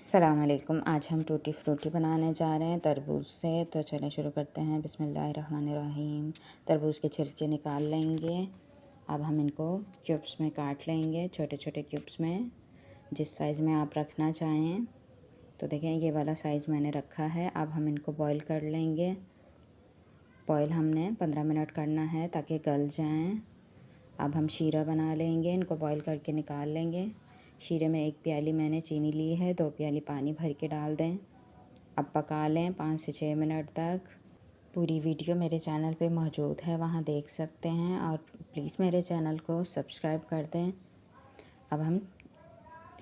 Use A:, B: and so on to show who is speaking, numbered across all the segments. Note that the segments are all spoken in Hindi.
A: अस्सलाम वालेकुम। आज हम टूटी फ्रूटी बनाने जा रहे हैं तरबूज से। तो चलें शुरू करते हैं। बिस्मिल्लाहिर्रहमानिर्रहीम। तरबूज के छिलके निकाल लेंगे। अब हम इनको क्यूब्स में काट लेंगे, छोटे छोटे क्यूब्स में, जिस साइज़ में आप रखना चाहें। तो देखें, ये वाला साइज़ मैंने रखा है। अब हम इनको बॉईल कर लेंगे। बॉईल हमने 15 मिनट करना है ताकि गल जाएं। अब हम शीरा बना लेंगे, इनको बॉईल करके निकाल लेंगे। शीरे में 1 प्याली मैंने चीनी ली है, 2 प्याली पानी भर के डाल दें। अब पका लें 5 से 6 मिनट तक। पूरी वीडियो मेरे चैनल पे मौजूद है, वहाँ देख सकते हैं, और प्लीज़ मेरे चैनल को सब्सक्राइब कर दें। अब हम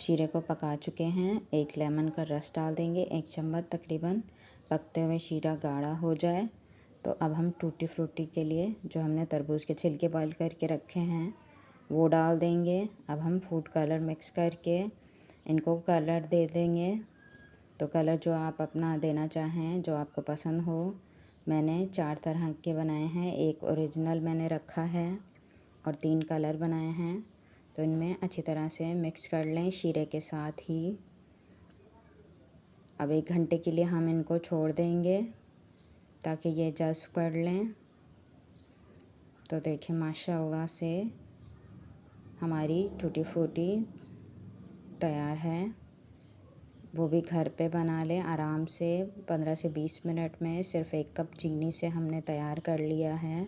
A: शीरे को पका चुके हैं। 1 लेमन का रस डाल देंगे, 1 चम्मच तकरीबन। पकते हुए शीरा गाढ़ा हो जाए तो अब हम टूटी फ्रूटी के लिए जो हमने तरबूज के छिलके बॉईल करके रखे हैं वो डाल देंगे। अब हम फूड कलर मिक्स करके इनको कलर दे देंगे। तो कलर जो आप अपना देना चाहें, जो आपको पसंद हो। मैंने 4 तरह के बनाए हैं, 1 ओरिजिनल मैंने रखा है और 3 कलर बनाए हैं। तो इनमें अच्छी तरह से मिक्स कर लें शीरे के साथ ही। अब 1 घंटे के लिए हम इनको छोड़ देंगे ताकि ये जज़्ब कर लें। तो देखें, माशाअल्लाह से हमारी टूटी फ्रूटी तैयार है। वो भी घर पे बना लें आराम से। 15 से 20 मिनट में सिर्फ़ 1 कप चीनी से हमने तैयार कर लिया है।